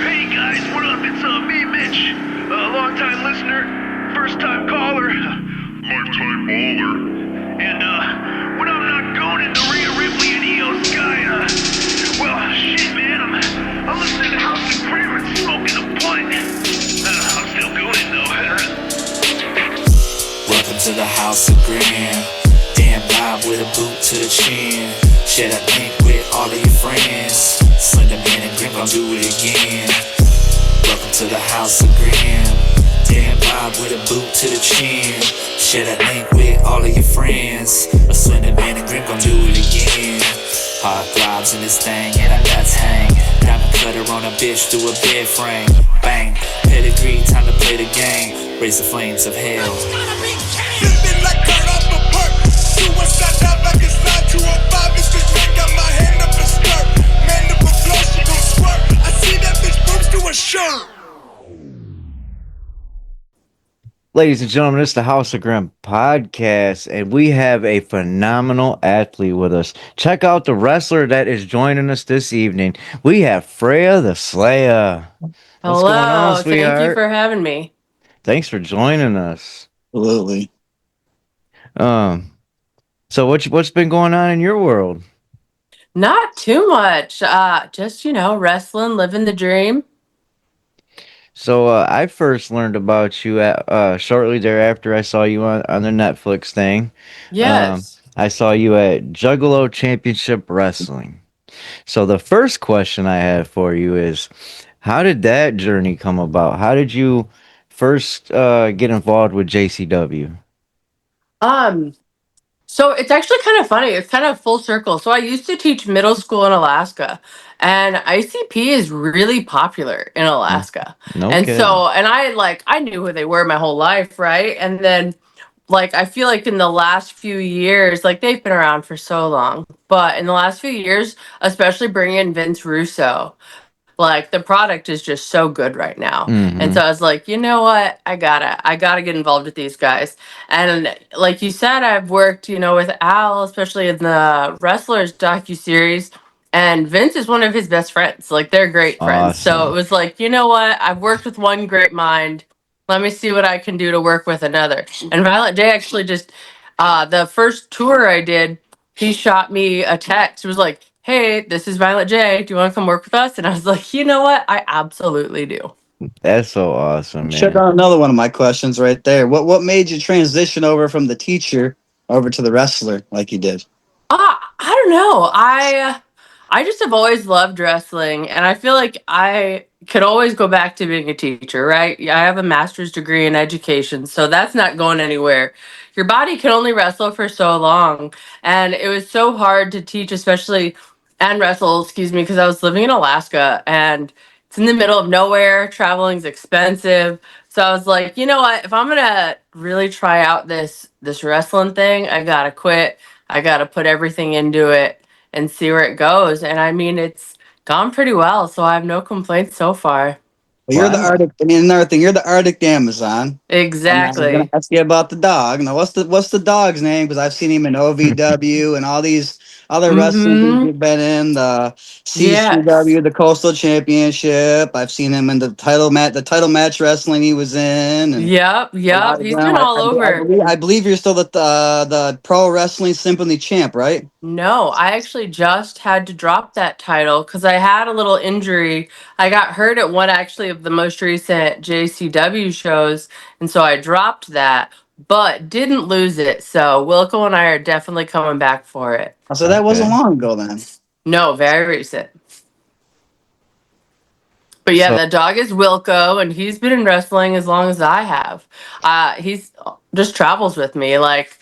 Hey guys, what up? It's me, Mitch. Long-time listener, first-time caller, lifetime baller. And when I'm not going into Rhea Ripley and Io Sky, well, shit, man, I'm listening to House of Prayer and smoking a blunt. I'm still going though. Welcome to the House of Graham. Damn vibe with a boot to the chin. Share that link with all of your friends. Slender Man and Grim gon' do it again. Welcome to the House of Graham. Damn vibe with a boot to the chin. Share that link with all of your friends. A Slender Man and Grim gon' do it again. Hard throbs in this thing and our nuts hang. Diamond cutter on a bitch through a bed frame. Bang, pedigree, time to play the game. Raise the flames of hell. Sipping like Kurt off a perk. Suicide dive like it's 9205. It's just man got my hand up a skirt. Man up a flow, she gon' squirt. I see that bitch boobs to a shirt. Ladies and gentlemen, it's the House of Grim podcast, and we have a phenomenal athlete with us. Check out the wrestler that is joining us this evening. We have Freya the Slaya. What's going on, Hello, thank you sweetheart? for having me. Thanks for joining us. Absolutely. So what's been going on in your world? Not too much. Just wrestling, living the dream. So I first learned about you shortly thereafter. I saw you on the Netflix thing. Yes. I saw you at Juggalo Championship Wrestling. So the first question I have for you is, how did that journey come about? How did you first get involved with JCW? So it's actually kind of funny. It's kind of full circle. So I used to teach middle school in Alaska, and ICP is really popular in Alaska. No And kidding. so, and I knew who they were my whole life, right? And then I feel like in the last few years, like they've been around for so long, but in the last few years, especially bringing in Vince Russo, like the product is just so good right now. And Mm-hmm. so I was like, you know what, I gotta get involved with these guys. And like you said, I've worked with Al, especially in the wrestlers docu-series, and Vince is one of his best friends. Like they're great friends, so it Awesome. was like, you know what, I've worked with one great mind, let me see what I can do to work with another. And Violet J actually just the first tour I did, he shot me a text. It was like, hey, this is Violet J. Do you want to come work with us? And I was like, you know what? I absolutely do. That's so awesome, Shut man. down another one of my questions right there. What made you transition over from the teacher over to the wrestler like you did? I don't know. I just have always loved wrestling, and I feel like I could always go back to being a teacher, right? I have a master's degree in education, so that's not going anywhere. Your body can only wrestle for so long, and it was so hard to teach, especially and wrestle, excuse me, because I was living in Alaska and it's in the middle of nowhere. Traveling's expensive. So I was like, you know what? If I'm gonna really try out this wrestling thing, I gotta quit. I gotta put everything into it and see where it goes. And I mean, it's gone pretty well, so I have no complaints so far. Well, you're the Well, Arctic. I mean, another thing, you're the Arctic Amazon. And I was gonna Exactly. ask you about the dog. Now, what's the dog's name? Because I've seen him in OVW and all these other wrestling things Mm-hmm. you've been in. The Yes. CCW, the Coastal Championship. I've seen him in the title match wrestling he was in, and Yep. a lot Yep. of He's them. been all I over. believe you're still the Pro Wrestling Symphony champ, right? No, I actually just had to drop that title because I had a little injury. I got hurt at one actually of the most recent JCW shows, and so I dropped that, but didn't lose it. So Wilco and I are definitely coming back for it. So that wasn't okay. long ago then. No, very recent. But yeah, So the dog is Wilco, and he's been in wrestling as long as I have. He's just travels with me, like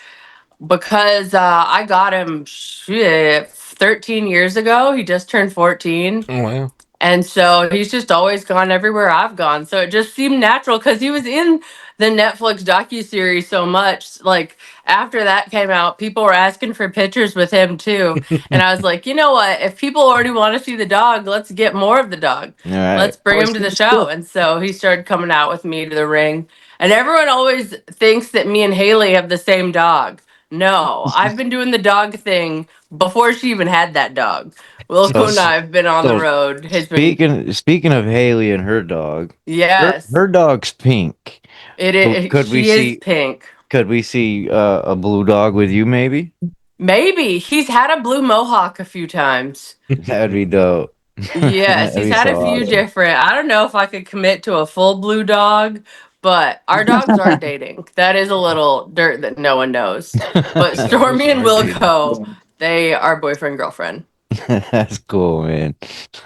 because I got him 13 years ago. He just turned 14. Oh, wow. And so he's just always gone everywhere I've gone. So it just seemed natural because he was in the Netflix docuseries so much. Like after that came out, people were asking for pictures with him too. And I was like, you know what? If people already want to see the dog, let's get more of the dog. all right. Let's bring Always him to the seems show. good. And so he started coming out with me to the ring. And everyone always thinks that me and Haley have the same dog. No, I've been doing the dog thing before she even had that dog. So Wilco and I have been on the so road. Has been speaking of Haley and her dog, yes. her dog's pink. It is. Could we She is see pink. a blue dog with you maybe? Maybe he's had a blue mohawk a few times. That'd be dope. Yes, That'd he's be had a so few awesome. different. I don't know if I could commit to a full blue dog, but our dogs are dating. That is a little dirt that no one knows. But Dogs Stormy and are dating. Wilco, they are boyfriend girlfriend. That's cool, man.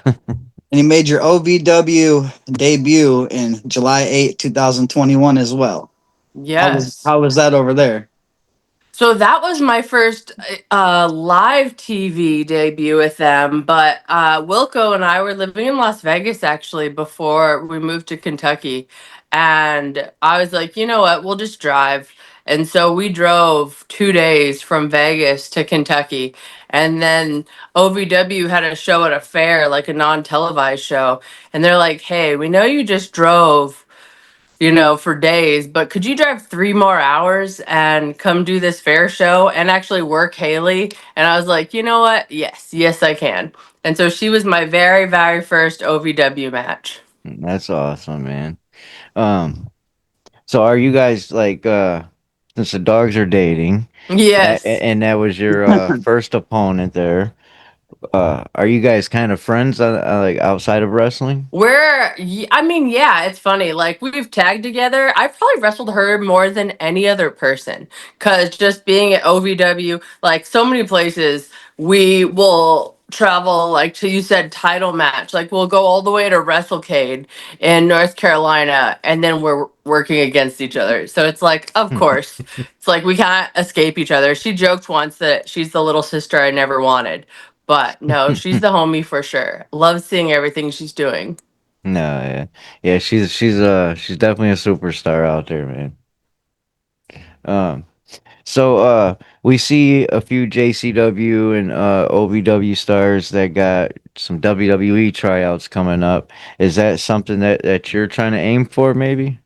And you made your OVW debut in July 8th, 2021 as well. Yes. How was that over there? So that was my first live TV debut with them. But Wilco and I were living in Las Vegas actually before we moved to Kentucky. And I was like, you know what, we'll just drive. And so we drove 2 days from Vegas to Kentucky. And then OVW had a show at a fair, like a non televised show. And they're like, hey, we know you just drove, for days, but could you drive 3 more hours and come do this fair show and actually work Haley? And I was like, you know what? Yes, I can. And so she was my very, very first OVW match. That's awesome, man. Um, so are you guys like since the dogs are dating, Yes. and that was your first opponent there, are you guys kind of friends like outside of wrestling? I mean, yeah, it's funny. Like, we've tagged together. I probably wrestled her more than any other person. Because just being at OVW, like, so many places, we will travel, like, to you said, title match. Like, we'll go all the way to WrestleCade in North Carolina, and then we're working against each other. So it's like, of course, it's like we can't escape each other. She joked once that she's the little sister I never wanted. But no, she's the homie for sure. Love seeing everything she's doing. No, yeah, yeah. She's definitely a superstar out there, man. Um, so we see a few JCW and OVW stars that got some WWE tryouts coming up. Is that something that you're trying to aim for, maybe?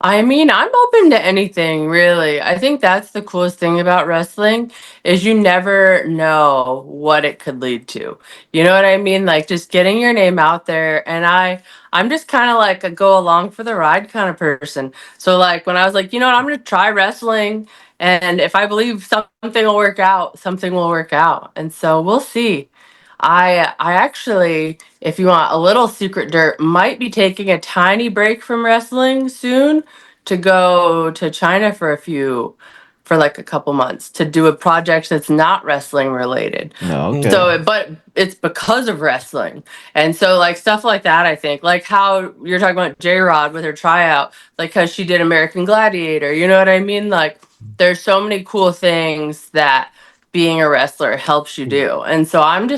I mean, I'm open to anything, really. I think that's the coolest thing about wrestling is you never know what it could lead to. You know what I mean? Like just getting your name out there and I'm just kind of like a go along for the ride kind of person. So like when I was like, you know what, I'm going to try wrestling and if I believe something will work out, something will work out. And so we'll see. I actually, if you want a little secret dirt, might be taking a tiny break from wrestling soon to go to China for like a couple months to do a project that's not wrestling related. No, okay. So, but it's because of wrestling. And so, like, stuff like that, I think, like how you're talking about J Rod with her tryout, like, because she did American Gladiator, you know what I mean? Like, there's so many cool things that being a wrestler helps you do. And so I'm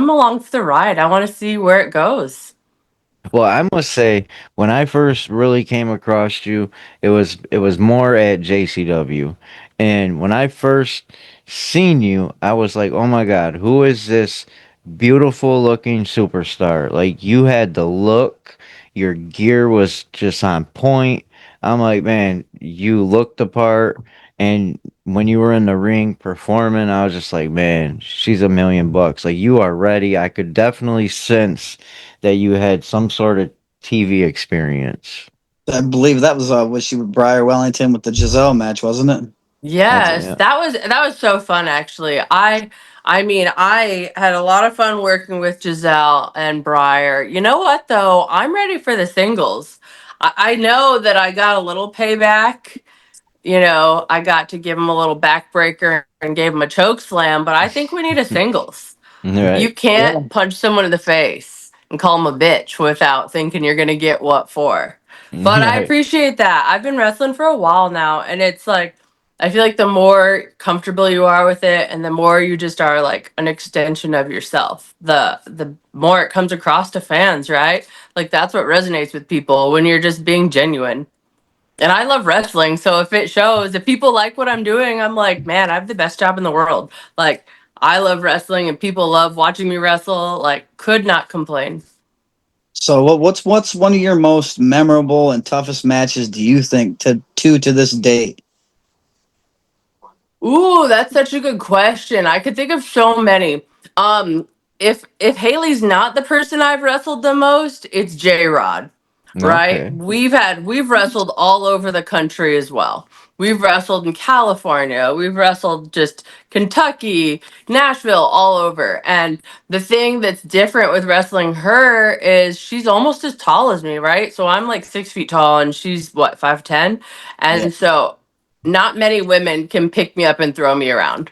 along for the ride. I want to see where it goes. Well, I must say, when I first really came across you, it was more at JCW, and when I first seen you, I was like, "Oh my God, who is this beautiful looking superstar?" Like you had the look, your gear was just on point. I'm like, man, you looked the part, and when you were in the ring performing, I was just like, man, she's $1 million. Like you are ready. I could definitely sense that you had some sort of TV experience. I believe that was what she with Briar Wellington with the Giselle match, wasn't it? That's Yes, yeah. that was so fun actually. I mean, I had a lot of fun working with Giselle and Briar. You know what though? I'm ready for the singles. I know that I got a little payback. I got to give him a little backbreaker and gave him a choke slam, but I think we need a singles. Right. You can't punch someone in the face and call them a bitch without thinking you're going to get what for. But I Right. appreciate that. I've been wrestling for a while now, and it's like, I feel like the more comfortable you are with it and the more you just are like an extension of yourself, the more it comes across to fans, right? Like that's what resonates with people when you're just being genuine. And I love wrestling, so if it shows, if people like what I'm doing, I'm like, man, I have the best job in the world. Like, I love wrestling, and people love watching me wrestle. Like, could not complain. So what's one of your most memorable and toughest matches do you think to this date? Ooh, that's such a good question. I could think of so many. Um, if Haley's not the person I've wrestled the most, it's J Rod. Right? Okay. We've wrestled all over the country as well. We've wrestled in California. We've wrestled just Kentucky, Nashville, all over. And the thing that's different with wrestling her is she's almost as tall as me, right? So I'm like 6 feet tall and she's what, 5'10"? Yeah. And so not many women can pick me up and throw me around.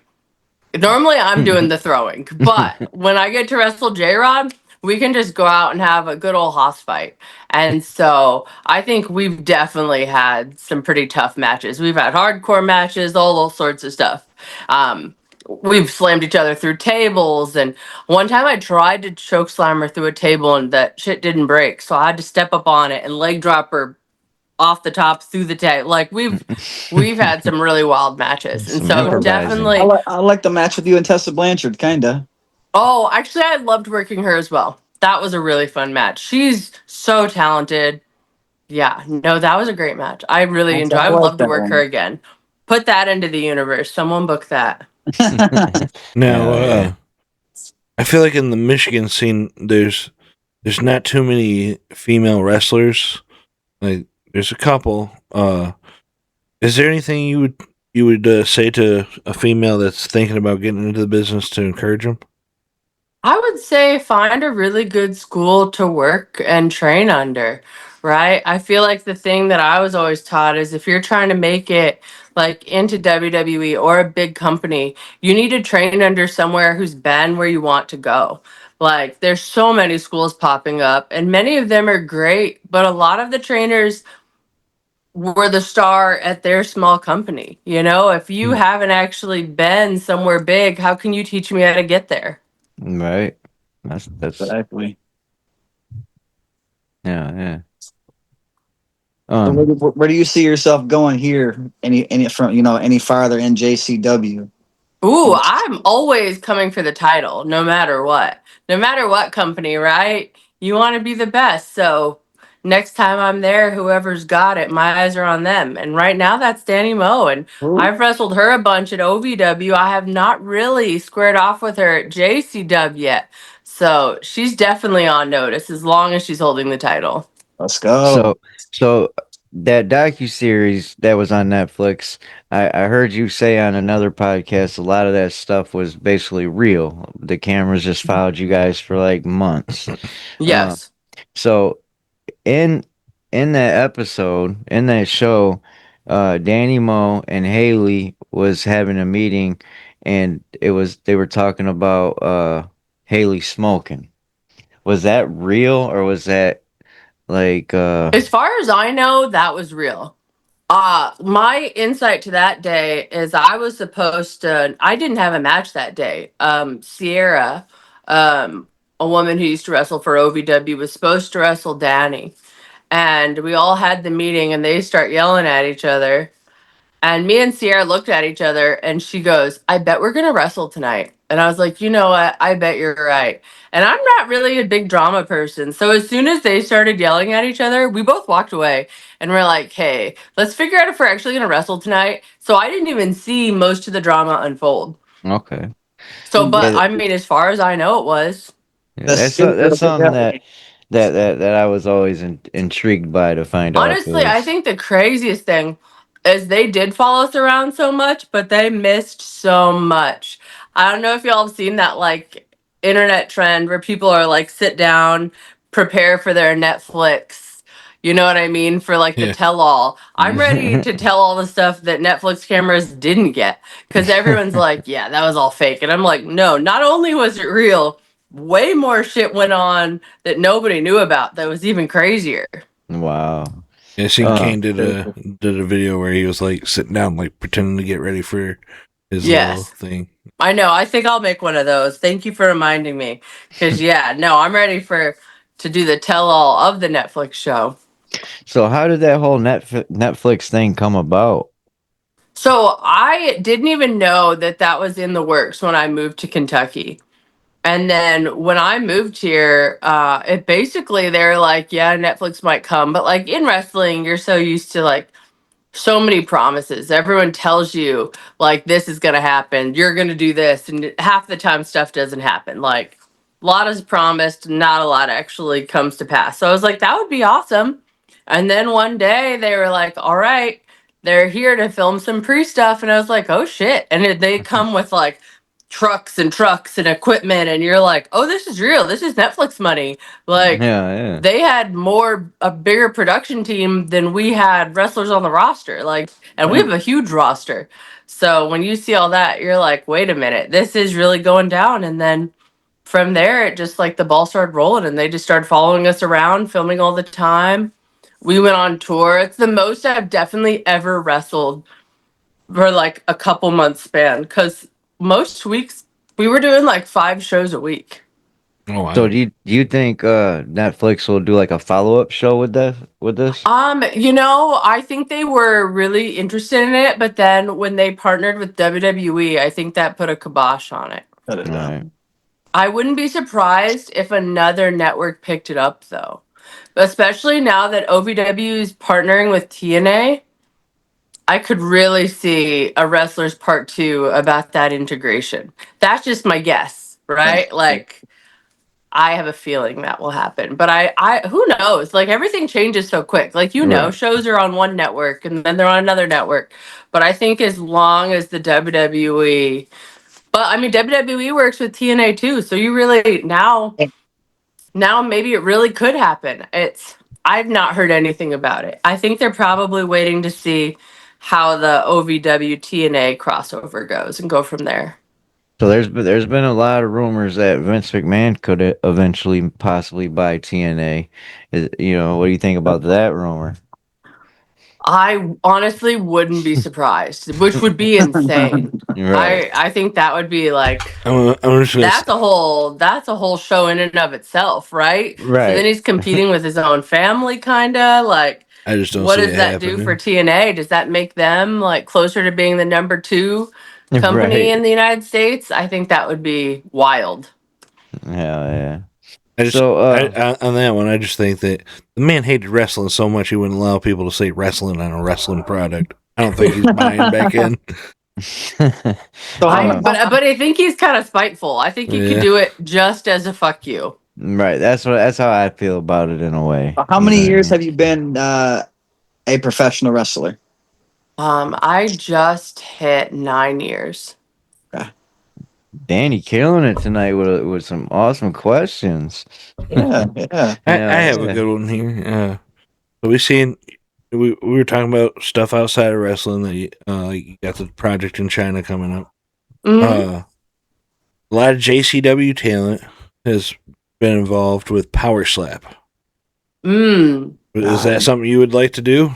Normally, I'm doing the throwing, but when I get to wrestle J Rod, we can just go out and have a good old hoss fight. And so I think we've definitely had some pretty tough matches. We've had hardcore matches, all sorts of stuff. We've slammed each other through tables, and one time I tried to choke slam her through a table, and that shit didn't break, so I had to step up on it and leg drop her off the top through the table. Like we've had some really wild matches, and Some so improvising. I definitely. like I like the match with you and Tessa Blanchard, kinda. Oh, actually, I loved working her as well. That was a really fun match. She's so talented. Yeah, no, that was a great match. I really enjoy. I I would like love to that work her one. again. Put that into the universe. Someone book that. Now, Yeah. I feel like in the Michigan scene, there's not too many female wrestlers. Like, there's a couple. Is there anything you would say to a female that's thinking about getting into the business to encourage them? I would say find a really good school to work and train under, right? I feel like the thing that I was always taught is if you're trying to make it like into WWE or a big company, you need to train under somewhere who's been where you want to go. Like there's so many schools popping up and many of them are great, but a lot of the trainers were the star at their small company. You know, if you haven't actually been somewhere big, how can you teach me how to get there? Right. That's Exactly. yeah, yeah. So where do you see yourself going here? Any from any farther in JCW? Ooh, I'm always coming for the title, no matter what. No matter what company, right? You want to be the best. So next time I'm there, whoever's got it, my eyes are on them. And right now, that's Danny Moe. And Who? I've wrestled her a bunch at OVW. I have not really squared off with her at JCW yet. So she's definitely on notice as long as she's holding the title. Let's go. So so that docu series that was on Netflix, I heard you say on another podcast a lot of that stuff was basically real. The cameras just followed you guys for like months. Uh, Yes. so in in that episode, in that show, Danny Moe and Haley was having a meeting, and they were talking about Haley smoking. Was that real or was that like As far as I know, that was real. My insight to that day is I didn't have a match that day. Sierra, um, a woman who used to wrestle for OVW, was supposed to wrestle Danny. And we all had the meeting and they start yelling at each other. And me and Sierra looked at each other and she goes, I bet we're going to wrestle tonight. And I was like, you know what? I bet you're right. And I'm not really a big drama person. So as soon as they started yelling at each other, we both walked away and we're like, hey, let's figure out if we're actually going to wrestle tonight. So I didn't even see most of the drama unfold. okay? So, but Yeah, I mean, as far as I know, it was. yeah, That's that's something that I was always intrigued by to find out if it Honestly, I was. think the craziest thing is they did follow us around so much, but they missed so much. I don't know if y'all have seen that like internet trend where people are like sit down, prepare for their Netflix. You know what I mean? For like the Yeah. tell all. I'm ready to tell all the stuff that Netflix cameras didn't get because everyone's like, yeah, that was all fake. And I'm like, no, not only was it real, way more shit went on that nobody knew about that was even crazier. Wow. Yeah, I seen Uh, Kane did a video where he was like sitting down, like pretending to get ready for his little Yes. thing. I know. I think I'll make one of those. Thank you for reminding me. Cause yeah, no, I'm ready to do the tell all of the Netflix show. so how did that whole Netflix thing come about? So I didn't even know that that was in the works when I moved to Kentucky. And then when I moved here, it basically they're like, yeah, Netflix might come, but like in wrestling, you're so used to like so many promises. Everyone tells you like this is gonna happen, you're gonna do this, and half the time stuff doesn't happen. Like a lot is promised, not a lot actually comes to pass. So I was like, that would be awesome. And then one day they were like, all right, they're here to film some pre stuff, and I was like, oh shit. And they come with like trucks and equipment, and you're like, oh, this is real. This is Netflix money. Like Yeah, they had a bigger production team than we had wrestlers on the roster. Like, and we Right. have a huge roster. So when you see all that, you're like, wait a minute, this is really going down. And then from there, it just like the ball started rolling, and they just started following us around, filming all the time. We went on tour. It's the most I've definitely ever wrestled for like a couple months span, because most weeks we were doing like 5 shows a week. Oh, wow. So do you think Netflix will do like a follow-up show with this? I think they were really interested in it, but then when they partnered with WWE, I think that put a kibosh on it. Cut it All out. right. I wouldn't be surprised if another network picked it up though. Especially now that OVW is partnering with TNA, I could really see a Wrestlers Part 2 about that integration. That's just my guess, right? Like I have a feeling that will happen, but I who knows? Like everything changes so quick. Like Right. shows are on one network and then they're on another network. But I think as long as the WWE, but I mean WWE works with TNA too, so you really now maybe it really could happen. I've not heard anything about it. I think they're probably waiting to see how the OVW TNA crossover goes and go from there. So there's been a lot of rumors that Vince McMahon could eventually possibly buy TNA. What do you think about that rumor? I honestly wouldn't be surprised, which would be insane. Right. I think that would be like I'm just gonna. that's a whole show in and of itself, right? So then Right. he's competing with his own family, kinda like. I just don't What see does it that do for happening. TNA? Does that make them like closer to being the number 2 company Right. in the United States? I think that would be wild. Hell yeah. I just, So on that one, I just think that the man hated wrestling so much he wouldn't allow people to say wrestling on a wrestling product. I don't think he's buying back in. So But I think he's kind of spiteful. I think he could Yeah. do it just as a fuck you. right. That's how I feel about it in a way. how many You know what I years mean? have you been a professional wrestler? I just hit 9 years. Danny killing it tonight with some awesome questions. Yeah, yeah. I Yeah, have a yeah. good one here. So we were talking about stuff outside of wrestling that you got the project in China coming up. Mhm. A lot of JCW talent has been involved with Power Slap. Is that something you would like to do?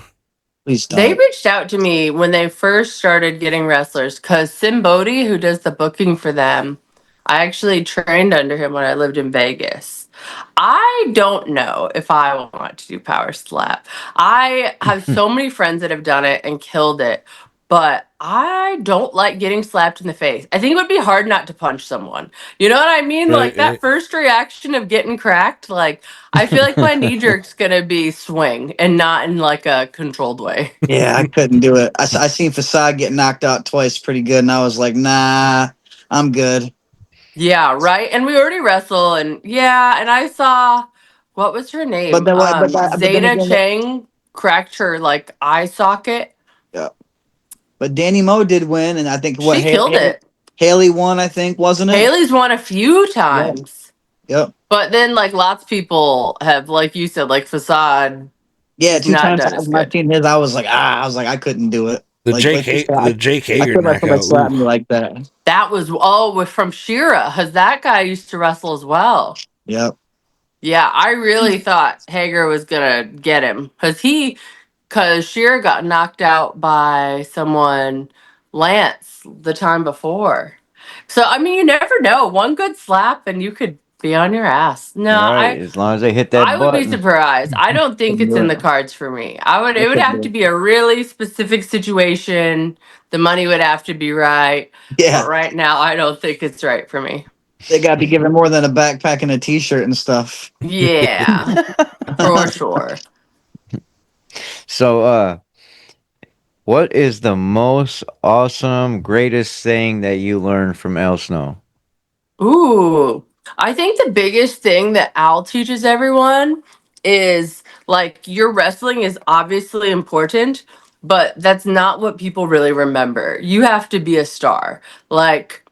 Please don't. They reached out to me when they first started getting wrestlers because Sim Bodie, who does the booking for them, I actually trained under him when I lived in Vegas. I don't know if I want to do Power Slap. I have so many friends that have done it and killed it, but I don't like getting slapped in the face. I think it would be hard not to punch someone. You know what I mean? Like that first reaction of getting cracked, like I feel like my knee jerk's gonna be swing and not in like a controlled way. Yeah, I couldn't do it. I seen Facade get knocked out twice pretty good, and I was like, nah, I'm good. Yeah, right. And we already wrestle, and yeah, and I saw what was her But name? then, but then Zeta again, Chang cracked her like eye socket. yeah. But Danny Moe did win, and I think She killed it. Haley won, I think, wasn't it? Haley's won a few times. Yep. But then like lots of people have, like you said, like Facade. Yeah, He's 2 not times done as when I good. seen his, I was like, I couldn't do it. The Like, Jake I Hager couldn't let somebody knockout. slap me Ooh. like that. That was from Shira, because that guy used to wrestle as well. Yep. Yeah, I really thought Hager was gonna get him because Shira got knocked out by someone, Lance, the time before. So I mean, you never know. One good slap and you could be on your ass. No, Right. As long as they hit that I would be button. surprised. I don't think Couldn't it's do in it. the cards for me. I It would couldn't have do to it. be a really specific situation. The money would have to be right. Yeah, But right now, I don't think it's right for me. they got to be given more than a backpack and a T-shirt and stuff. Yeah, for sure. So What is the most awesome, greatest thing that you learned from El Snow? Ooh, I think the biggest thing that Al teaches everyone is like your wrestling is obviously important, but that's not what people really remember. You have to be a star. Like,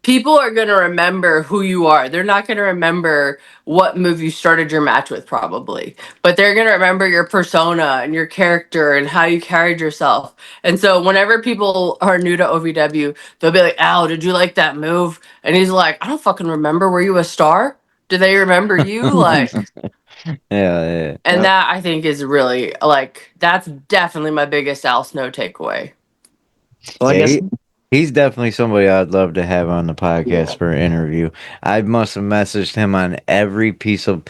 people are going to remember who you are. They're not going to remember what move you started your match with, probably, but they're going to remember your persona and your character and how you carried yourself. And so, whenever people are new to OVW, they'll be like, Al, did you like that move? And he's like, I don't fucking remember. Were you a star? Do they remember you? Like, Yeah, yeah. and that I think is really like, that's definitely my biggest Al Snow takeaway. Well, I Yeah, guess he's definitely somebody I'd love to have on the podcast yeah. for an interview. I must have messaged him on every piece of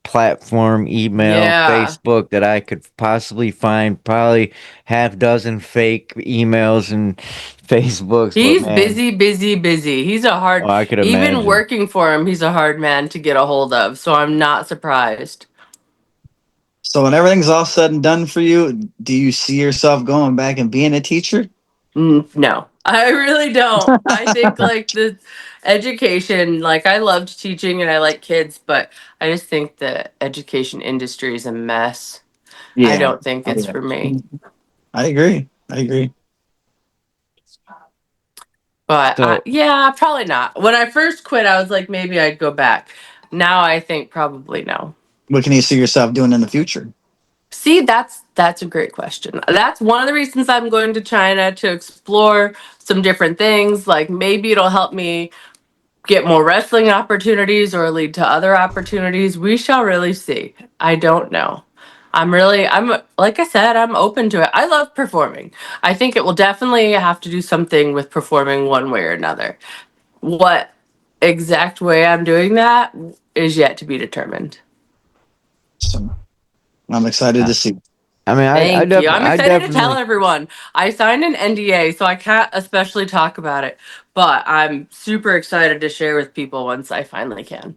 platform, email, Yeah. Facebook that I could possibly find. Probably half dozen fake emails and Facebooks, but He's man, busy, busy, busy. He's a oh, hard, I could even imagine. working for him, he's a hard man to get a hold of. So I'm not surprised. So when everything's all said and done for you, do you see yourself going back and being a teacher? No, I really don't. I think like the education, like I loved teaching and I like kids, but I just think the education industry is a mess. I Yeah. don't think Oh, it's yeah. for me. I agree. I agree. But So yeah, probably not. When I first quit, I was like, maybe I'd go back. Now I think probably no. What can you see yourself doing in the future? See, that's a great question. That's one of the reasons I'm going to China to explore some different things. Like maybe it'll help me get more wrestling opportunities or lead to other opportunities. We shall really see. I don't know. I'm like I said, I'm open to it. I love performing. I think it will definitely have to do something with performing one way or another. What exact way I'm doing that is yet to be determined. So I'm excited uh, to see. I mean, Thank you. I'm I excited to tell definitely, everyone. I signed an NDA, so I can't especially talk about it, but I'm super excited to share with people once I finally can.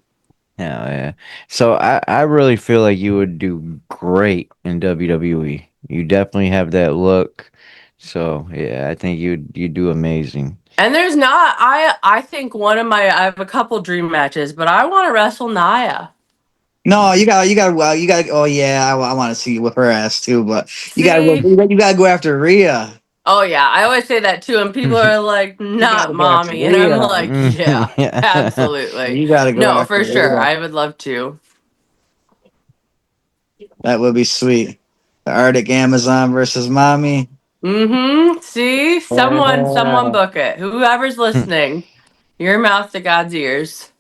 yeah, yeah. So I really feel like you would do great in WWE. You definitely have that look. So yeah, I think you do amazing. And there's not I think one of my I have a couple dream matches, but I want to wrestle Naya. No, well, you got. Oh yeah, I want to see you whip her ass too. But See? you got to go after Rhea. Oh yeah, I always say that too, and people are like, You got "Not to go after mommy," and I'm Rhea. like, "Yeah, absolutely, You got to go no, after for sure, Rhea. I would love to." That would be sweet. The Arctic Amazon versus mommy. Mm-hmm. See, someone Yeah. book it. Whoever's listening, your mouth to God's ears.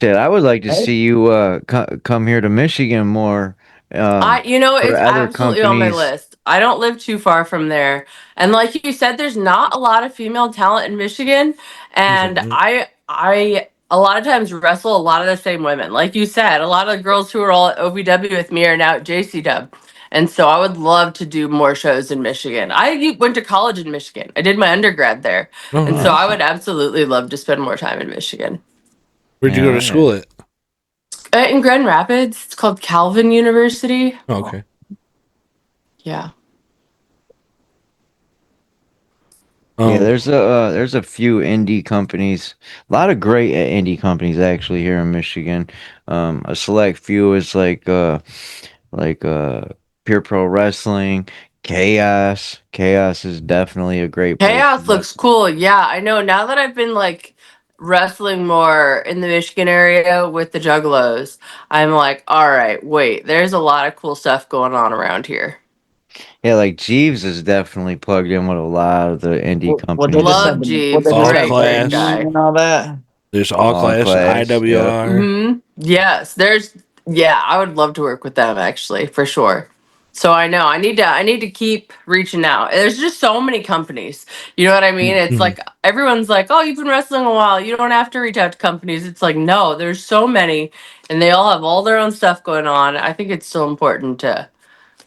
Shit, I would like to see you come here to Michigan more for It's other absolutely on my companies. list. I don't live too far from there. And like you said, there's not a lot of female talent in Michigan. And Mhm. a lot of times wrestle a lot of the same women. Like you said, a lot of the girls who are all at OVW with me are now at JCW. And so I would love to do more shows in Michigan. I went to college in Michigan. I did my undergrad there. Oh, And so I nice. would absolutely love to spend more time in Michigan. Where'd you go to Yeah, yeah. school at? In Grand Rapids, it's called Calvin University. Oh, okay. Yeah. Yeah, Um, there's a few indie companies, a lot of great indie companies actually here in Michigan. A select few is like Pure Pro Wrestling, Chaos. Chaos is definitely a great place to Chaos looks wrestle. cool. Yeah, I know. Now that I've been like wrestling more in the Michigan area with the Juggalos, I'm like, all right, wait, there's a lot of cool stuff going on around here. Yeah, like Jeeves is definitely plugged in with a lot of the indie What they just companies. had Love the what Jeeves, they just all had great, the great class. meeting guy. and all that. There's all All class and class. Yep. IWR. Yes, yeah, I would love to work with them actually, for sure. So I know I need to keep reaching out. There's just so many companies. You know what I mean? It's Mhm. like everyone's like, "Oh, you've been wrestling a while. You don't have to reach out to companies." It's like, "No, there's so many and they all have all their own stuff going on." I think it's still important to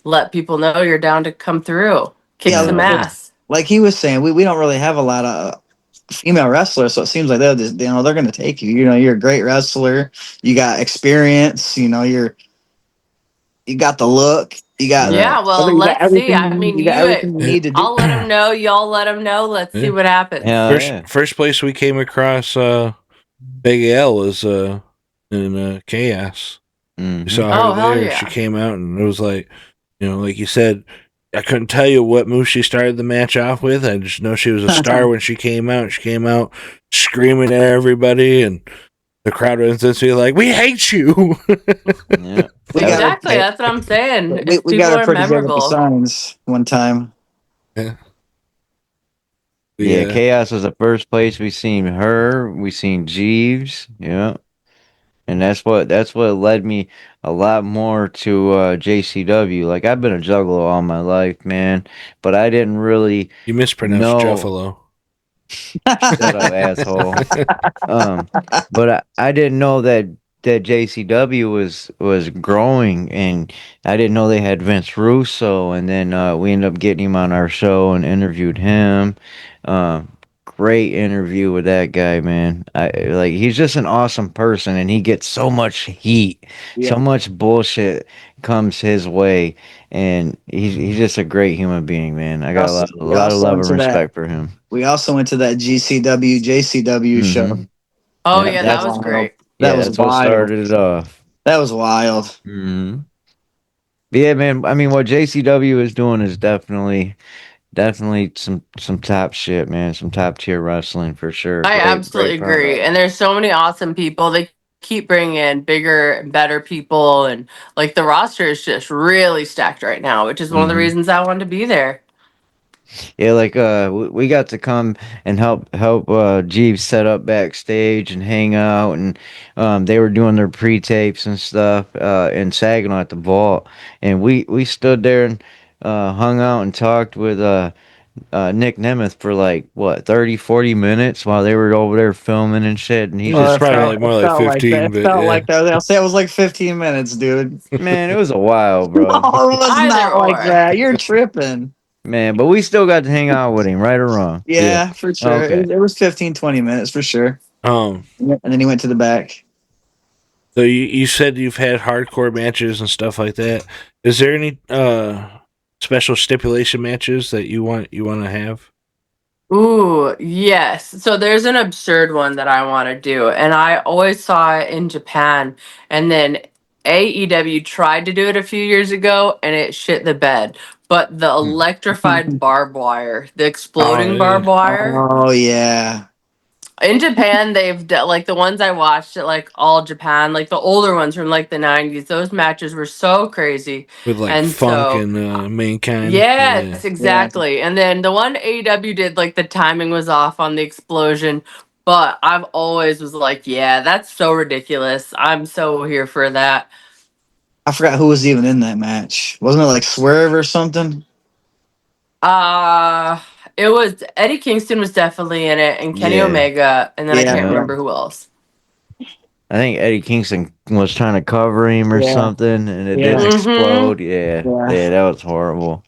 let people know you're down to come through, kick Yeah, some Yeah. ass. like he was saying, we don't really have a lot of female wrestlers, so it seems like they're just, they're going to take you. You know, you're a great wrestler. You got experience. You know, you got the look. You got, Right. Yeah, well, you got let's see. I everything. mean, You got everything you Yeah. need to do. I'll let them know. Y'all let them know. Let's see Yeah. what happens. Hell yeah. First place we came across Big L was in Chaos. We Mm-hmm. saw her Oh, hell there. She yeah. came out and it was like, like you said, I couldn't tell you what move she started the match off with. I just know she was a star when she came out. She came out screaming at everybody, and the crowd was instantly like, "We hate you!" Yeah. We That got was, her. Exactly. That's what I'm saying. Is We people got her are pretty good with the memorable. signs one time. Yeah. yeah, Yeah. Chaos was the first place we seen her. We seen Jeeves. Yeah. And that's what led me a lot more to JCW. Like I've been a juggler all my life, man, but I didn't really You mispronounced know. Juffalo. Shut up, asshole. Um, but I didn't know that JCW was growing, and I didn't know they had Vince Russo, and then we ended up getting him on our show and interviewed him. Great interview with that guy, man. I like he's just an awesome person, and he gets so much heat, so Yeah. much bullshit comes his way, and he's just a great human being, man. I got a We lot of also love went and to that. respect for him. We also went to that GCW JCW Mm-hmm. show. Oh, Yeah, yeah, That was that that's was wild. great. That yeah, was that's what wild. started it off. That was wild. Hmm. Yeah, man. I mean, what JCW is doing is definitely some top shit, man. Some top tier wrestling for sure. I absolutely Great product. agree. And there's so many awesome people. They keep bringing in bigger and better people. And like the roster is just really stacked right now, which is one of the Hmm. reasons I wanted to be there. Yeah, like we got to come and help Jeeves set up backstage and hang out, and they were doing their pre tapes and stuff in Saginaw at the Vault, and we stood there and hung out and talked with Nick Nemeth for like what 30, 40 minutes while they were over there filming and shit, and he Well, it's just probably kind like It more like felt like that. 15, It but felt yeah. like that. I'll say it was like 15 minutes, dude. of man, it was a while, No, bro. it was Either not like or. that. You're tripping. Man, but we still got to hang out with him, right or wrong? Yeah. Yeah, for sure. Okay. It was 15, 20 minutes for sure. Um, And then he went to the back. so you said you've had hardcore matches and stuff like that. Is there any special stipulation matches that you want to have? Ooh, yes. So there's an absurd one that I want to do, and I always saw it in Japan, and then AEW tried to do it a few years ago, and it shit the bed. But the electrified barbed wire, the Oh exploding yeah. barbed wire, Oh yeah. in Japan, like the ones I watched at like All Japan, like the older ones from like the 90s, those matches were so crazy. With like And funk so, and mankind. Yeah. yes, Yeah. exactly. And then the one AEW did, like the timing was off on the explosion, but I've always was like, yeah, that's so ridiculous. I'm so here for that. I forgot who was even in that match. Wasn't it like Swerve or something? Uh it was Eddie Kingston was definitely in it, and Kenny Yeah. Omega, and then I Yeah. can't Yeah. Yeah. remember who else. I think Eddie Kingston was trying to cover him or Yeah. something, and it didn't Yeah. Mm-hmm. explode. Yeah. Yeah. Yeah, that was horrible.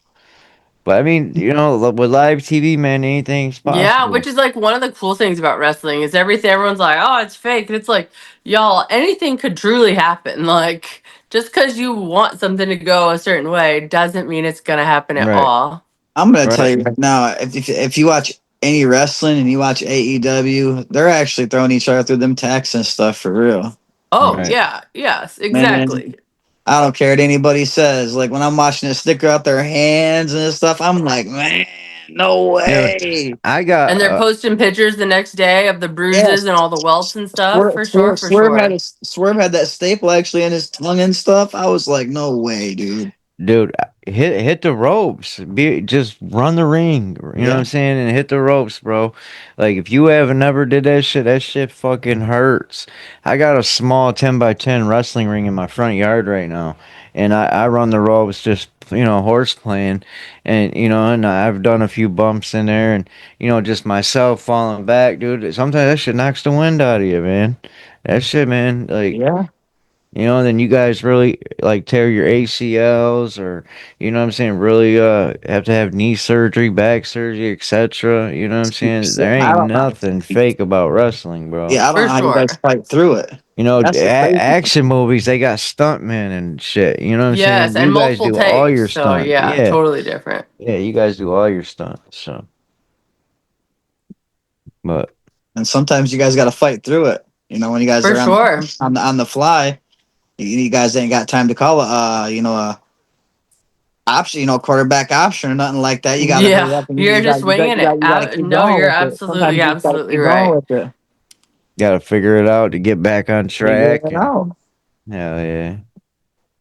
But I mean, with live TV, man, anything's Yeah, possible. which is like one of the cool things about wrestling is everything everyone's like, oh, it's fake. And it's like, y'all, anything could truly happen. Like, just because you want something to go a certain way doesn't mean it's gonna happen at Right. all. I'm gonna tell Right. you right now, if you watch any wrestling and you watch AEW, they're actually throwing each other through them tacks and stuff for real. Oh Right. yeah, yes, Man, exactly. I don't care what anybody says. Like when I'm watching it sticker out their hands and stuff, I'm like, man, no Dude, way. I got And they're posting pictures the next day of the bruises Yes. and all the welts and stuff. For sure, for Swerve had sure. Swerve had that staple actually in his tongue and stuff. I was like, no way, dude. dude, hit the ropes. Just run the ring. You know what I'm Yeah. saying? And hit the ropes, bro. Like if you haven't never did that shit fucking hurts. I got a small 10 by 10 wrestling ring in my front yard right now, and I run the ropes just horse playing, and I've done a few bumps in there, and just myself falling back, dude. Sometimes that shit knocks the wind out of you, man. That shit, man. Like Yeah. then you guys really like tear your ACLs or what I'm saying, really have to have knee surgery, back surgery, etc. You know what I'm saying? There I ain't don't know. nothing fake about wrestling, bro. Yeah, I don't For know how you guys sure. fight through it. That's the crazy part. Action movies, they got stuntmen and shit. You know what I'm Yes, saying? and You guys multiple do all takes. your So stunts. yeah, Yeah. totally different. Yeah, you guys do all your stunts. So, but And sometimes you guys got to fight through it. When you guys For are sure. on the fly, you guys ain't got time to call a option, quarterback option or nothing like that. You got to Yeah, hurry up and you're just winging it. you got to keep No, going you're with it. absolutely, Sometimes you just got to absolutely keep going right. with it. gotta figure it out to get back on Figure track it and out. hell yeah.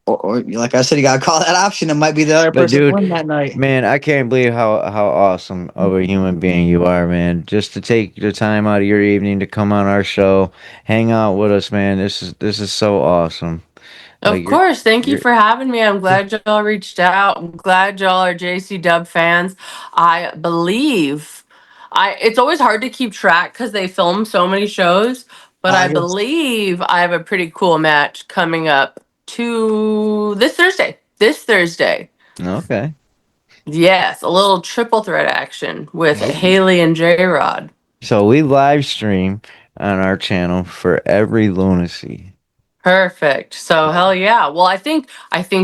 Or like I said, you got to call that option. It might be the other But person dude, win that night. man, I can't believe how awesome of a human being you are, man. Just to take the time out of your evening to come on our show, hang out with us, man. This is so awesome. Like Of course. Thank you you're for having me. I'm glad y'all reached out. I'm glad y'all are JC Dub fans. I believe it's always hard to keep track because they film so many shows, but I August. believe I have a pretty cool match coming up to this Thursday. This Thursday. okay. Yes, a little triple threat action with Oh. Haley and J Rod. So we live stream on our channel for every lunacy. Perfect. So hell yeah. Well, I think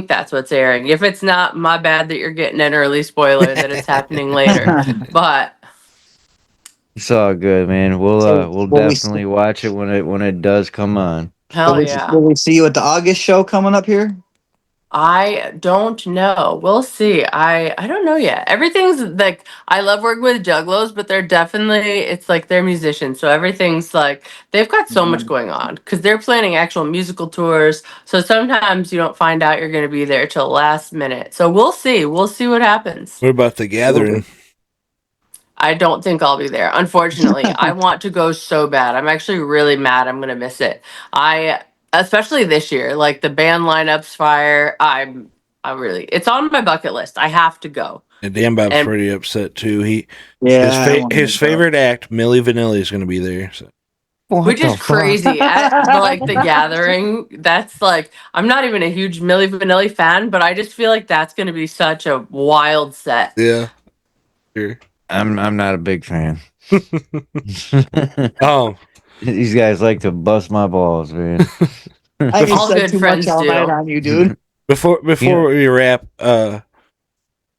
that's what's airing. If it's not, my bad that you're getting an early spoiler that it's happening later. But It's all good, man. We'll So we'll will we definitely watch it when it does come on. hell yeah. will we see you at the August show coming up here? I don't know. We'll see. I don't know yet. Everything's like I love working with juggalos, but they're definitely it's like they're musicians. So everything's like they've got so much going on because they're planning actual musical tours. So sometimes you don't find out you're going to be there till last minute. So we'll see. We'll see what happens. What about the gathering? I don't think I'll be there. Unfortunately, I want to go so bad. I'm actually really mad. I'm gonna miss it. Especially this year, like the band lineups fire. I really, it's on my bucket list. I have to go. And Dan Bob's And pretty upset too. Yeah, I want His to go. favorite act, Millie Vanilli, is going to be there. So. What which the is fuck? crazy. At like the gathering, that's like I'm not even a huge Milli Vanilli fan, but I just feel like that's gonna be such a wild set. Yeah, sure. I'm not a big fan. Um, These guys like to bust my balls, man. I just All said good too much friends all night do. on you, dude. before Yeah. we wrap, one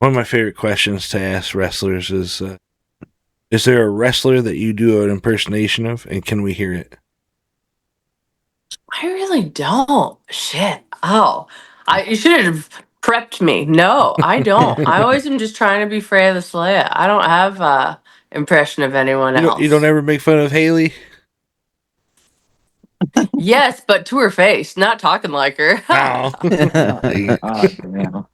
of my favorite questions to ask wrestlers is there a wrestler that you do an impersonation of, and can we hear it? I really don't. Shit. Oh, you should have prepped me. No, I don't. I always am just trying to be Freya the Slaya. I don't have a impression of anyone You don't else. ever make fun of Haley? Yes, but to her face, not talking like her. Oh. Damn.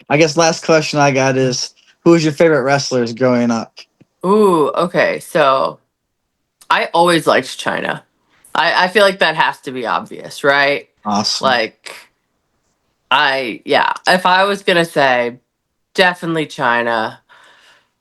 I guess last question I got is, who was your favorite wrestlers growing up? Ooh, okay. So I always liked China. I feel like that has to be obvious, right? Awesome. Like, yeah. If I was gonna say, definitely China.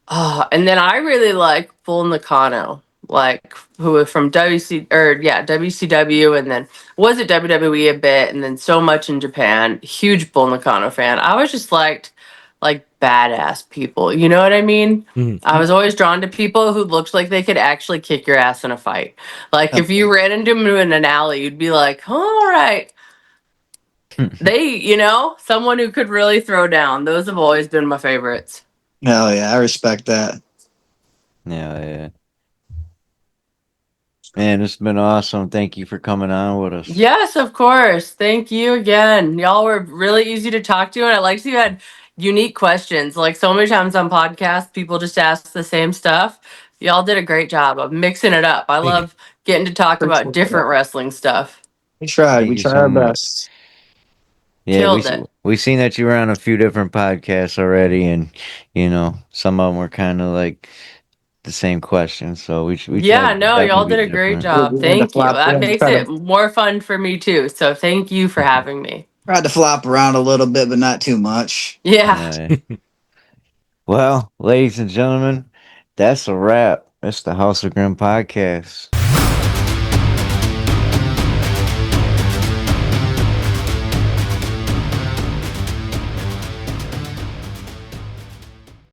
Oh, and then I really like Bull Nakano, like who was from WCW, and then was at WWE a bit, and then so much in Japan. Huge Bull Nakano fan. I was just liked like badass people. You know what I mean? Mhm. I was always drawn to people who looked like they could actually kick your ass in a fight. Like if you ran into them in an alley, you'd be like, all right. Someone who could really throw down. Those have always been my favorites. Hell yeah, I respect that. Yeah. Man, it's been awesome. Thank you for coming on with us. Yes, of course. Thank you again. Y'all were really easy to talk to, and I liked you had unique questions. Like so many times on podcasts, people just ask the same stuff. Y'all did a great job of mixing it up. I love getting to talk about Appreciate different that. wrestling stuff. We tried. Thank We you tried so our much. best. Yeah, Killed it. we seen that you were on a few different podcasts already, and some of them were kind of like the same question. So we Yeah, tried to no, y'all definitely did be a great different. job. We had to Thank you. flop. We That had to makes try to it more fun for me too. So thank you for having me. tried to flop around a little bit, but not too much. Yeah. Yeah. Well, ladies and gentlemen, that's a wrap. It's the House of Grim podcast.